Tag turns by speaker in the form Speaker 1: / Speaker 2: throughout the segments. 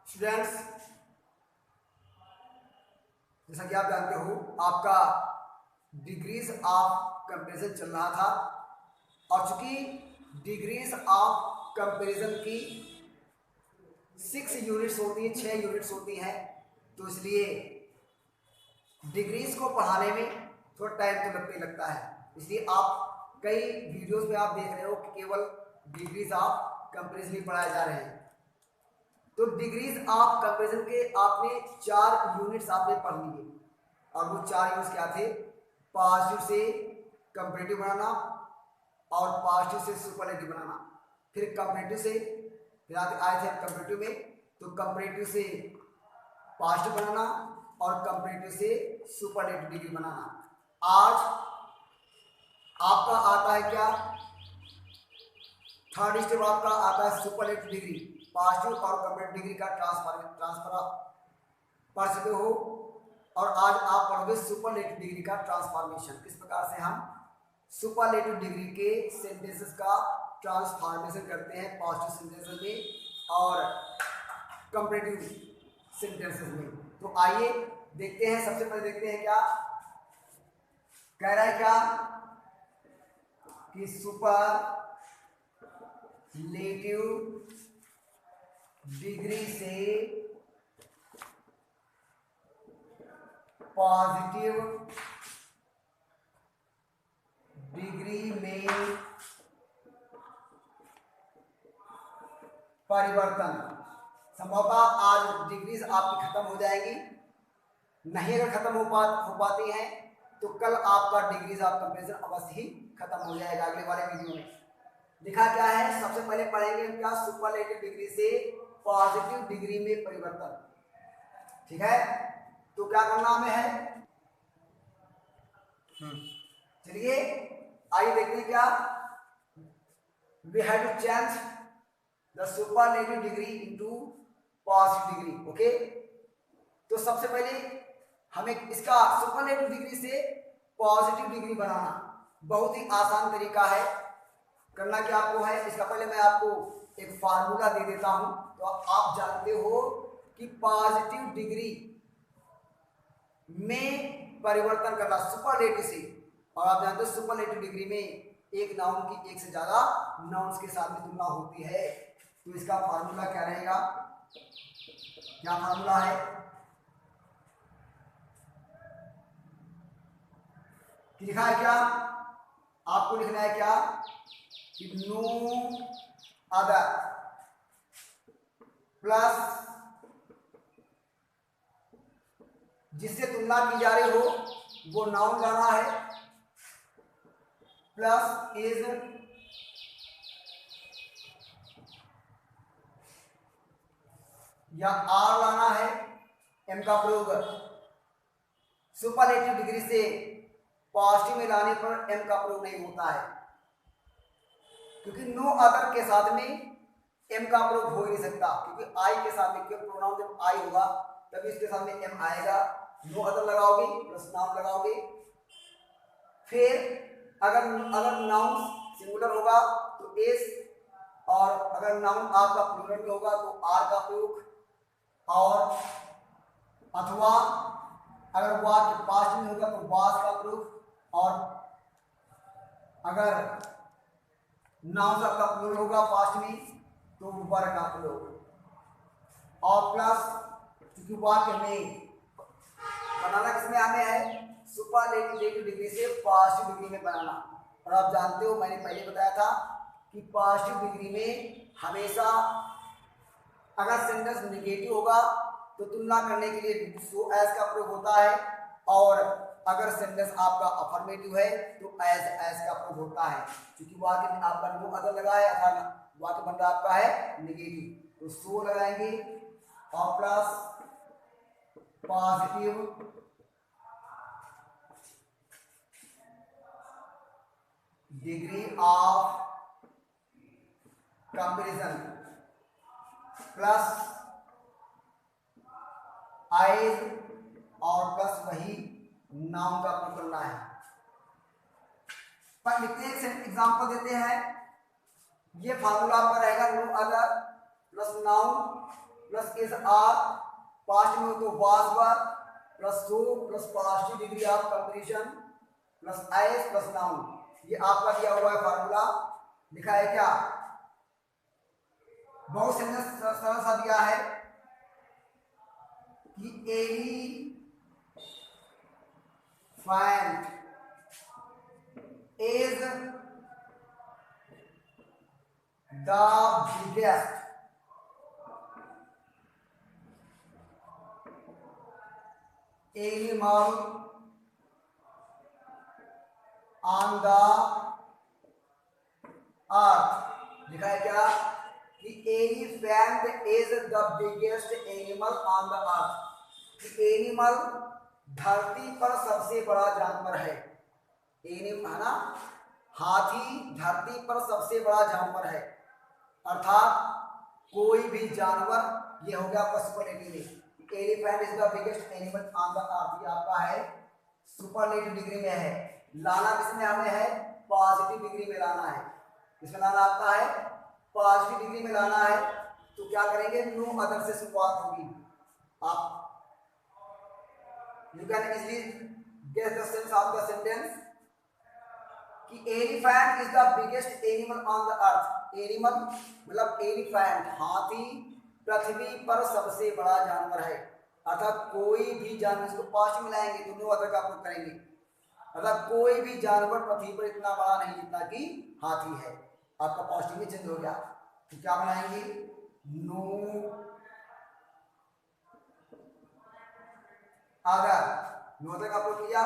Speaker 1: Students, जैसा कि आप जानते हो आपका डिग्रीज ऑफ कंपैरिजन चल रहा था और चूंकि डिग्रीज ऑफ कंपैरिजन की 6 यूनिट्स होती हैं, 6 यूनिट्स होती हैं, तो इसलिए डिग्रीज को पढ़ाने में थोड़ा टाइम तो लगता ही लगता है। इसलिए आप कई वीडियोस में आप देख रहे हो कि केवल डिग्रीज ऑफ कंपैरिजन ही पढ़ाए जा रहे हैं। तो डिग्रीज ऑफ कंपैरिजन के आपने 4 यूनिट्स आपने पढ़ लिए और वो 4 यूनिट्स क्या थे? पॉजिटिव से कंपैरेटिव बनाना और पॉजिटिव से सुपरलेटिव बनाना, फिर कंपैरेटिव से फिर आए थे कंपैरेटिव में, तो कंपैरेटिव से पॉजिटिव बनाना और कंपैरेटिव से सुपरलेटिव डिग्री बनाना। आज आपका आता है क्या? थर्ड स्टेप आपका आता है सुपरलेटिव डिग्री। पॉजिटिव और कंपैरेटिव डिग्री का ट्रांसफर पढ़ चुके हो और आज आप पढ़ोगे सुपरलेटिव डिग्री का ट्रांसफॉर्मेशन। किस प्रकार से हम सुपरलेटिव डिग्री के सेंटेंसेस का ट्रांसफॉर्मेशन करते हैं पॉजिटिव सेंटेंसेस में और कंपैरेटिव सेंटेंसेस में। तो आइए देखते हैं। सबसे पहले देखते हैं क्या कह रहा है, क्या कि सुपरलेटिव डिग्री से पॉजिटिव डिग्री में परिवर्तन। संभवतः आज डिग्रीज आपकी खत्म हो जाएगी, नहीं अगर खत्म हो पाती हैं तो कल आपका डिग्रीज ऑफ कंपैरिजन अवश्य ही खत्म हो जाएगा। अगले वाले वीडियो में लिखा क्या है, सबसे पहले पढ़ेंगे क्या? सुपरलेटिव डिग्री से पॉजिटिव डिग्री में परिवर्तन। ठीक है, तो क्या करना हमें है? चलिए आइए देखते हैं क्या। We have to change the superlative degree into positive degree. Okay, तो सबसे पहले हमें इसका सुपरलेटिव डिग्री से पॉजिटिव डिग्री बनाना बहुत ही आसान तरीका है। करना क्या आपको है, इसका पहले मैं आपको एक फार्मूला दे देता हूं। तो आप जानते हो कि पॉजिटिव डिग्री में परिवर्तन करना सुपरलेटिव से, और आप जानते हो सुपरलेटिव डिग्री में एक नाउन की एक से ज्यादा नाउन्स के साथ में तुलना होती है। तो इसका फार्मूला क्या रहेगा? क्या फार्मूला है कि लिखा है क्या? आपको लिखना है क्या कि नो अदर प्लस जिससे तुलना की जा रही हो वो नाउन लाना है, प्लस इज या आर लाना है, एम का प्रयोग सुपरलेटिव डिग्री से पॉजिटिव में लाने पर एम का प्रयोग नहीं होता है, क्योंकि नो अदर के साथ में एम का प्रयोग हो ही नहीं सकता, क्योंकि आई के साथ में क्यों प्रोनाउन जब आई होगा तभी इसके साथ में एम आएगा। नो अदर लगाओगे प्लस नाउन लगाओगे, फिर अगर नाउन सिंगुलर होगा तो एस, और अगर नाउन आपका प्लूरल में होगा तो आर का प्रयोग, और अथवा अगर वाक्य पास्ट में होगा तो वास का प्रयोग, और अगर नाउन आपका प्लूरल होगा पास्ट में तो वर का प्रयोग, और प्लस क्योंकि वाक्य में बनाना किसमें हमें है? सुपरलेटिव डिग्री से पॉजिटिव डिग्री में बनाना। और आप जानते हो मैंने पहले बताया था कि पॉजिटिव डिग्री में हमेशा अगर सेंटेंस नेगेटिव होगा तो तुलना करने के लिए सो एज का प्रयोग होता है, और अगर सेंटेंस आपका अफर्मेटिव है तो एज का प्रयोग होता है। क्योंकि वाक्य में आपका नो अदर लगा है, वाक्य बन रहा आपका है नेगेटिव, तो सो लगाएंगे और plus positive degree of comparison plus eyes और प्लस वही नाउन का प्रयोग करना है। पर लिखते हैं, एग्जांपल देते हैं। ये फार्मूला आपका रहेगा no other plus noun plus is are, past में हो तो was were, plus so plus past degree of comparison plus as plus noun. ये आपका दिया हुआ है फार्मूला, लिखा है क्या, बहुत सरल सा दिया है कि elephant is the biggest animal on the अर्थ। लिखा है क्या कि elephant is the biggest animal on the अर्थ, कि एनिमल धरती पर सबसे बड़ा जानवर है। एनिमल है ना, हाथी धरती पर सबसे बड़ा जानवर है, अर्थात कोई भी जानवर, ये हो गया आपका सुपरलेटिव में। Elephant is the biggest animal on the अर्थ, ये आपका है सुपरलेटिव डिग्री में है। लाना किसमें हमें है, पॉजिटिव डिग्री में लाना है। किसमें लाना आपका है, पॉजिटिव डिग्री में लाना है। तो क्या करेंगे, नो अदर से शुरुआत होगी। आप you can easily guess the sense of the sentence कि elephant is the biggest animal on the earth. Animal मतलब एलिफेंट, हाथी पृथ्वी पर सबसे बड़ा जानवर है, अर्थात कोई भी जानवर, इसको पास्ट में लाएंगे तो नो अदर का प्रयोग करेंगे, अर्थात कोई भी जानवर पृथ्वी पर इतना बड़ा नहीं जितना कि हाथी है। आपका पॉजिटिव में चेंज हो गया, तो क्या बनाएंगे, नो अदर। नो अदर का प्रयोग किया,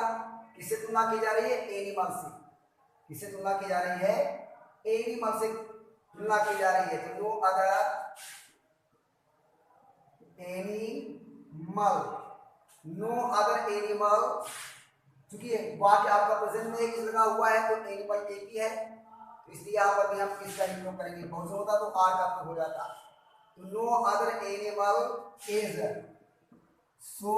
Speaker 1: किससे तुलना की जा रही है, एनिमल से। किससे तुलना की जा रही है, एनिमल से तुलना की जा रही है। तो no other animal, no other animal, क्योंकि वाक्य आपका प्रेजेंट में एक लगा हुआ है तो एनिमल एक ही है, तो इसलिए यहाँ पर भी हम इसका उपयोग करेंगे। बहुत होता तो आर का हो जाता। तो नो अदर एनिमल इज, सो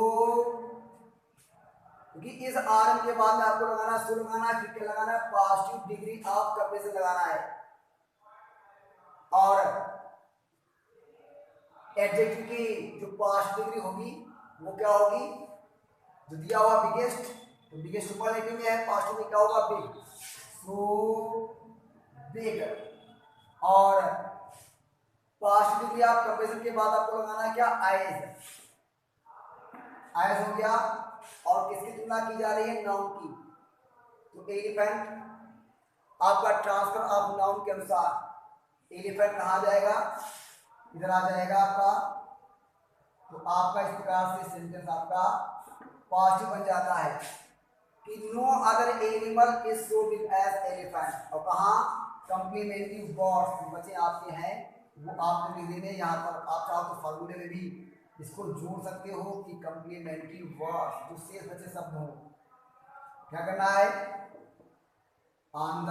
Speaker 1: क्योंकि इस आर के बाद में आपको लगाना, सो लगाना है, फिर क्या लगाना है, पॉजिटिव डिग्री ऑफ कंपैरिजन लगाना है, और एडजेक्टिव की जो पॉजिटिव डिग्री होगी वो क्या होगी, जो दिया हुआ बिगेस्ट, तो बिगेस्ट सुपरलेटिव में है, पॉजिटिव में क्या होगा, बिग, सो बिग। और पॉजिटिव डिग्री ऑफ कंपैरिजन के बाद आपको लगाना है क्या, आइज, आइज हो गया। और किसकी तुलना की जा रही है, नाउन की। तो एलिफेंट आपका ट्रांसफर ऑफ नाउन के अनुसार एलिफेंट कहाँ जाएगा, इधर आ जाएगा आपका। तो आपका इस प्रकार से सेंटेंस आपका पॉजिटिव बन जाता है कि no other animal is so big as elephant. और कहाँ, कंप्लीमेंट्री वर्ड्स बच्चे आपके हैं, वो आपको लिख देने। यहाँ पर आप चाहो तो फार्मूले में भी इसको जोड़ सकते हो कि कंप्लीमेंट्री वर्ड्स जो शेष बचे शब्द हो, क्या करना है, ऑन द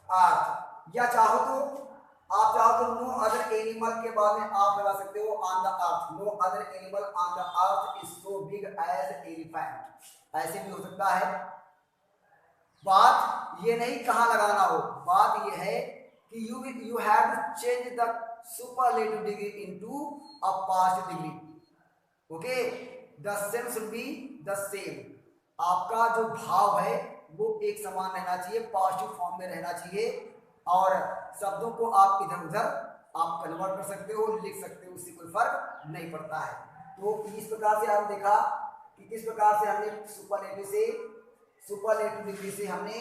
Speaker 1: अर्थ, या चाहो तो आप चाहो तो नो अदर एनिमल के बाद में आप लगा सकते हो on the earth, no other animal on the earth is so big as elephant, ऐसे भी हो सकता है। बात ये नहीं कहाँ लगाना हो, बात ये है कि you have to change the superlative degree into a past degree, okay, the sense should be the same। आपका जो भाव है वो एक समान रहना चाहिए, पॉजिटिव फॉर्म में रहना चाहिए, और शब्दों को आप इधर उधर आप कन्वर्ट कर सकते हो, लिख सकते हो, उससे कोई फर्क नहीं पड़ता है। तो इस प्रकार से आपने देखा कि किस प्रकार से हमने सुपरलेटिव डिग्री से हमने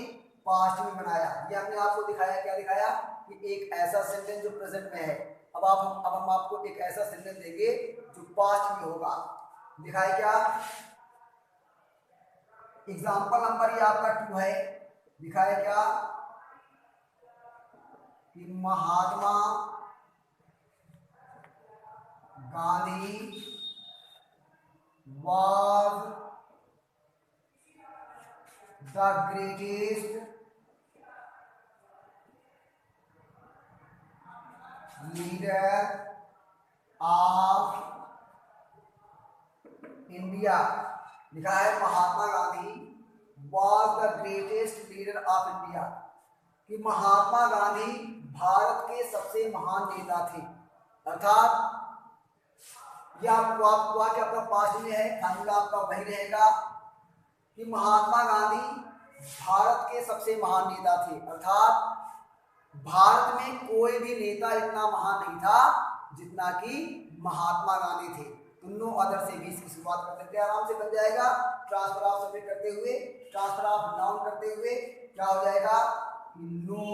Speaker 1: पास्ट में बनाया। ये हमने आपको दिखाया, क्या दिखाया, कि एक ऐसा सेंटेंस जो प्रेजेंट में है। अब हम आपको एक ऐसा सेंटेंस देंगे जो पास्ट में होगा। दिखाया क्या, एग्जाम्पल नंबर ये आपका 2 है। दिखाया क्या कि Mahatma Gandhi was the greatest leader of India। लिखा है Mahatma Gandhi was the greatest leader of India, कि महात्मा गांधी भारत के सबसे महान नेता थे। अर्थात यह वाक्य आपका पास्ट में है, फार्मूला आपका वही रहेगा कि महात्मा गांधी भारत के सबसे महान नेता थे। अर्थात भारत में कोई भी नेता इतना महान नहीं था जितना कि महात्मा गांधी थे। तो नो अदर से भी इसकी शुरुआत कर सकते हैं, आराम से बन जाएगा। ट्रांसफर ऑफ सब्जेक्ट करते हुए, ट्रांसफर ऑफ नाउन करते हुए क्या हो जाएगा, नो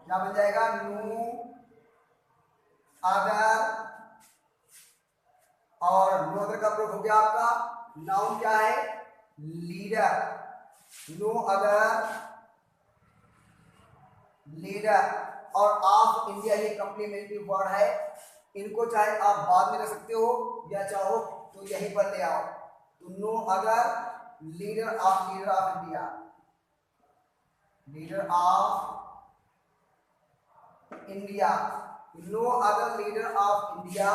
Speaker 1: क्या बन जाएगा, नो अदर, और नो अदर का प्रयोग हो गया आपका। नाउन क्या है, लीडर, नो अदर लीडर। और ऑफ इंडिया ये कंप्लीमेंट्री वर्ड है, इनको चाहे आप बाद में रख सकते हो या चाहो तो यहीं पर ले आओ। तो no other leader of India, leader of India, no other leader of India.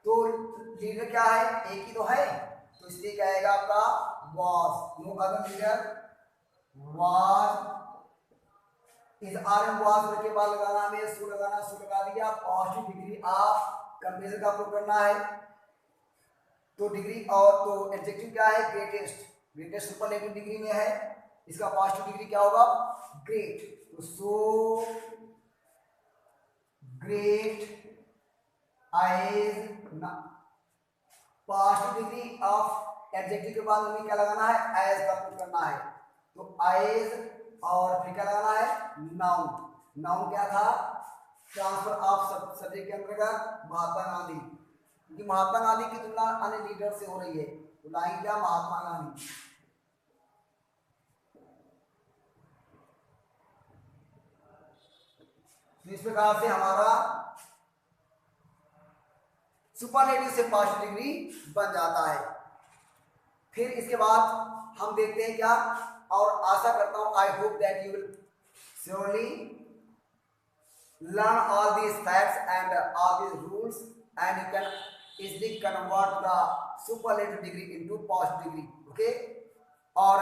Speaker 1: तो लीडर क्या है, एक ही तो है, तो इसलिए क्या आएगा आपका, was. No other leader was is are am was के बाद लगाना हमें सु लगाना, सु लगा दिया। पॉजिटिव डिग्री ऑफ कंपेरिजन का प्रयोग करना है। तो डिग्री और तो एडजेक्टिव क्या है, ग्रेटेस्ट, ग्रेटेस्ट सुपरलेटिव डिग्री में है, इसका पॉजिटिव डिग्री क्या होगा, ग्रेट। तो so great as, positive degree of adjective के बाद हमें क्या लगाना है, एज का प्रयोग करना है। तो एज और फिर क्या लगाना है, नाउन। नाउन क्या था, ट्रांसफर ऑफ सब्जेक्ट के अंतर्गत महात्मा गांधी, क्योंकि महात्मा गांधी की तुलना अन्य लीडर से हो रही है, तो लाइन क्या, महात्मा गांधी। तो इस प्रकार से हमारा सुपरलेटिव से पॉजिटिव डिग्री बन जाता है। फिर इसके बाद हम देखते हैं क्या, और आशा करता हूं, I hope that you will surely learn all these facts and all these rules and you can easily convert the superlative degree into positive degree. Okay, और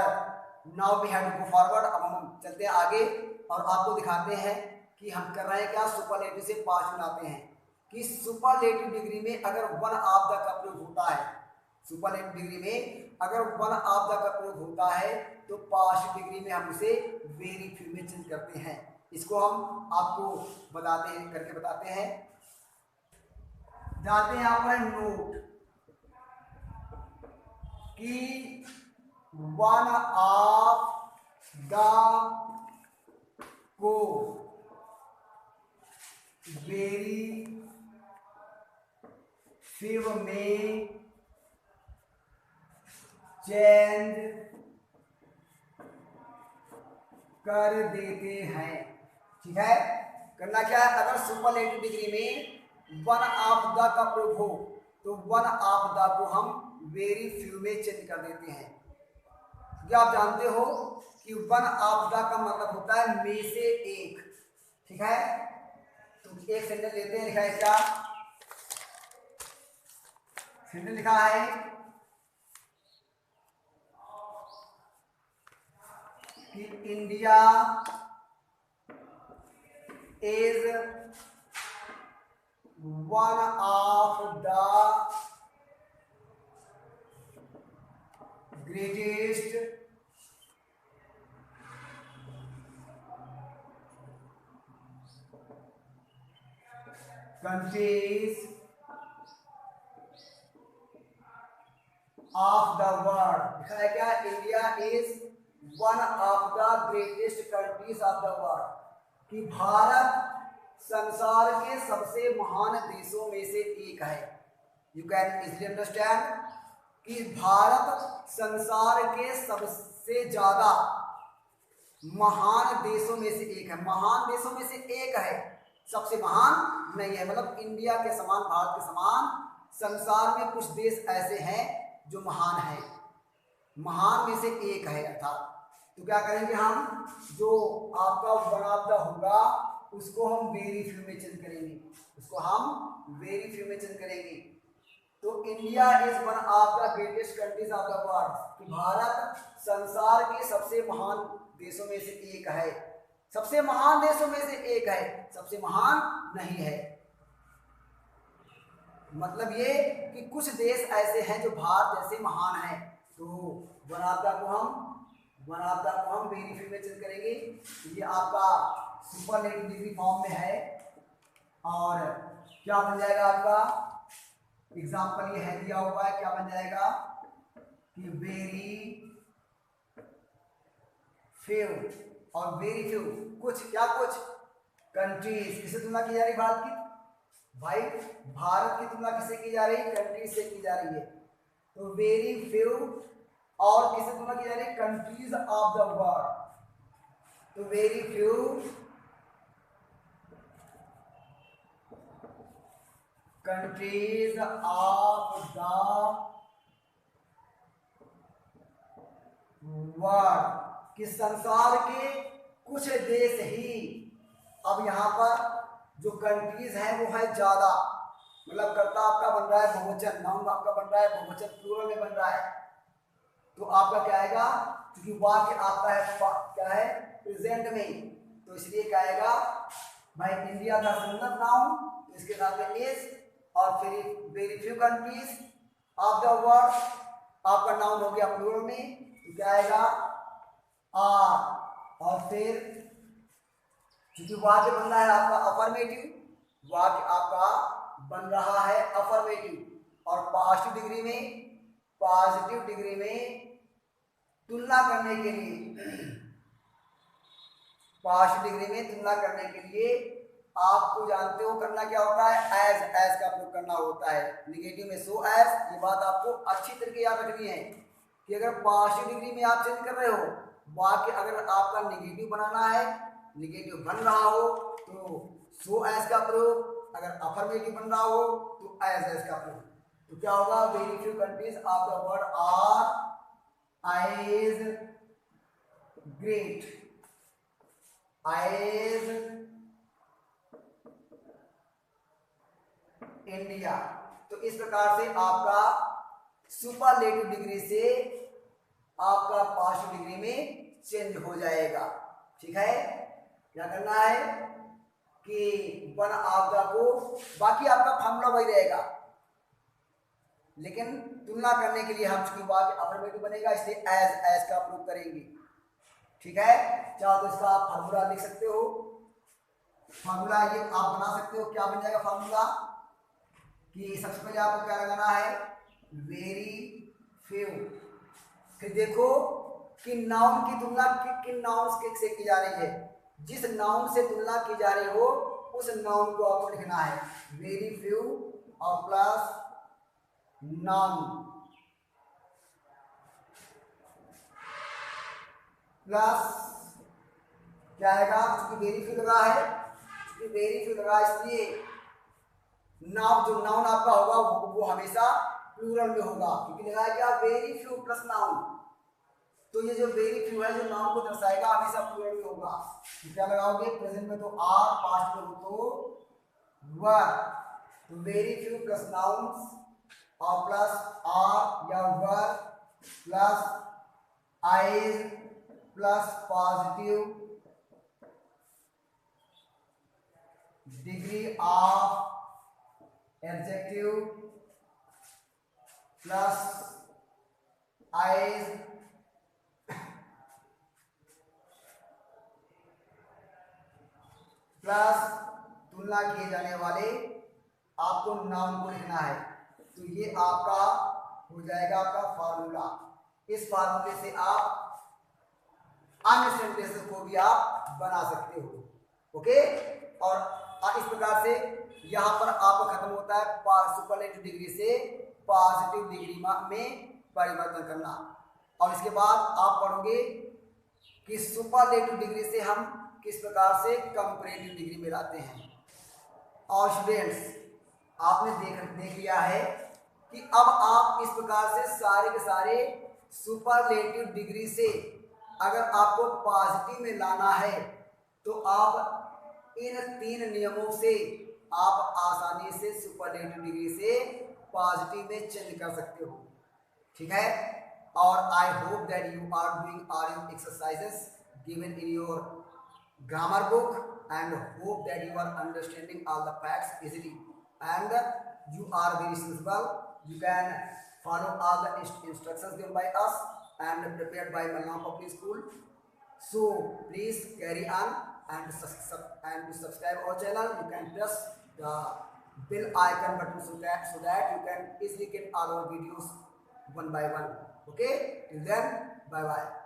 Speaker 1: now we have to go forward. अब हम चलते हैं आगे और आपको दिखाते हैं कि हम कर रहे हैं क्या, सुपरलेटिव से पॉजिटिव बनाते हैं। कि सुपरलेटिव डिग्री में अगर वन ऑफ द का प्रयोग होता है, सुपरलेटिव डिग्री में अगर वन ऑफ द का प्रयोग होता है तो पॉजिटिव डिग्री में हम उसे वेरी फ्यू में चेंज करते हैं। इसको हम आपको बताते हैं, करके बताते हैं। जाते हैं यहाँ पर नोट कि वन ऑफ द को वेरी फ्यू में चेंज कर देते हैं। ठीक है, करना क्या है, अगर सुपरलेटिव डिग्री में वन ऑफ द का प्रयोग हो तो वन ऑफ द को हम वेरी फ्यू में चेंज कर देते हैं। क्योंकि आप जानते हो कि वन ऑफ द का मतलब होता है में से एक। ठीक है, तो एक सेंटेंस लेते हैं, लिखा है क्या, सेंटेंस लिखा है कि India is one of the greatest countries of the world. लिखा है क्या, India is one of the greatest countries of the world, कि भारत संसार के सबसे महान देशों में से एक है। यू कैन इजिली अंडरस्टैंड कि भारत संसार के सबसे ज्यादा महान देशों में से एक है। महान देशों में से एक है, सबसे महान नहीं है। मतलब इंडिया के समान, भारत के समान संसार में कुछ देश ऐसे हैं जो महान है, महान में से एक है अर्थात। तो क्या करेंगे हम, जो आपका वन ऑफ द होगा उसको हम वेरी फ्यू में चेंज करेंगे, उसको हम वेरी फ्यू में चेंज करेंगे। तो India is one of the greatest countries of the world, कि भारत संसार के सबसे महान देशों में से एक है, सबसे महान देशों में से एक है, सबसे महान नहीं है। मतलब ये कि कुछ देश ऐसे हैं जो भारत जैसे महान हैं। तो वनापदा को हम वेरी फ्यू में चेंज करेंगे। ये आपका सुपरलेटिव डिग्री फॉर्म में है और क्या बन जाएगा आपका एग्जाम्पल ये है दिया हुआ है, क्या बन जाएगा कि वेरी फ्यू और वेरी फ्यू कुछ क्या कुछ कंट्रीज, किससे तुलना की जा रही भारत की? भाई भारत की तुलना किससे की जा रही है? कंट्रीज से की जा रही है। तो वेरी फ्यू और किससे तुलना की जा रही है? Countries of the world. तो very few countries of the world, कि संसार के कुछ देश ही, अब यहाँ पर जो कंट्रीज हैं वो है ज्यादा, मतलब कर्ता आपका बन रहा है बहुवचन, नाउन आपका बन रहा है बहुवचन, प्लूरल में बन रहा है। तो आपका क्या आएगा? क्योंकि वाक्य आपका है क्या है प्रेजेंट में, तो इसलिए क्या आएगा भाई इंडिया का सिंगुलर नाउन, तो इसके साथ में इज और फिर very few countries of the world, आपका नाउन हो गया प्लूरल में, तो क्या आएगा आर, और फिर क्योंकि वाक्य बन रहा है आपका अफर्मेटिव, वाक्य आपका बन रहा है अफर्मेटिव और पॉजिटिव डिग्री में तुलना करने के लिए, पॉजिटिव डिग्री में तुलना करने के लिए आपको जानते हो करना क्या होता है? एज का प्रयोग करना होता है। निगेटिव में सो एज, ये बात आपको अच्छी तरीके याद रखनी है कि अगर पॉजिटिव डिग्री में आप चेंज कर रहे हो, वाक्य अगर आपका निगेटिव बनाना है, निगेटिव बन रहा हो तो सो एज का प्रयोग, अगर अफर्मेटिव बन रहा हो तो एज का प्रयोग। तो क्या होगा? Very few countries of the world are as great as India. तो इस प्रकार से आपका सुपरलेटिव डिग्री से आपका पॉजिटिव डिग्री में चेंज हो जाएगा। ठीक है, क्या करना है कि वन आपदा को, बाकी आपका फॉर्मूला वही रहेगा, लेकिन तुलना करने के लिए हम चूंकि वाक्य अफर्मेटिव बनेगा इसलिए एज का प्रयोग करेंगे। ठीक है, चाहो तो इसका आप फार्मूला लिख सकते हो, फार्मूला ये आप बना सकते हो। क्या बन जाएगा फार्मूला कि सबसे पहले आपको क्या लगाना है? Very few. फिर देखो कि नाउन की तुलना किन नाउन से की जा रही है, जिस नाउन से तुलना की जा रही हो उस नाउन को आपको लिखना है, वेरी फ्यू और प्लस नाउन प्लस क्या आएगा? क्योंकि वेरी फ्यू लगा है, क्योंकि वेरी फ्यू लगा इसलिए नाउन, जो नाउन आपका होगा वो हमेशा प्लूरल में होगा, क्योंकि लगा है क्या? Very few plus noun. तो ये जो वेरी फ्यू है जो नाउन को दर्शाएगा हमेशा प्लूरल में होगा। तो क्या लगाओगे? प्रेजेंट में तो आर, पास्ट में तो वर। तो वेरी फ्यू प्लस नाउन्स और प्लस आर या वर plus eyes plus positive degree of adjective plus eyes plus तुलना किए जाने वाले आपको नाउन को लिखना है। तो ये आपका हो जाएगा आपका फार्मूला। इस फार्मूले से आप अन्य सेंटेंसेस को भी आप बना सकते हो। ओके, और इस प्रकार से यहाँ पर आपका खत्म होता है सुपरलेटिव डिग्री से पॉजिटिव डिग्री में परिवर्तन करना। और इसके बाद आप पढ़ोगे कि सुपरलेटिव डिग्री से हम किस प्रकार से कंपैरेटिव डिग्री में लाते हैं। और स्टूडेंट्स, आपने देख लिया है कि अब आप इस प्रकार से सारे के सारे सुपरलेटिव डिग्री से अगर आपको पॉजिटिव में लाना है तो आप इन 3 नियमों से आप आसानी से सुपरलेटिव डिग्री से पॉजिटिव में चेंज कर सकते हो, ठीक है। और I hope that you are doing all your exercises given in your grammar book and hope that you are understanding all the facts easily and you are very sensible. You can follow all the instructions given by us and prepared by Mallam Public School. So please carry on and to subscribe our channel. You can press the bell icon button so that you can easily get all our videos one by one. Okay, till then, bye bye.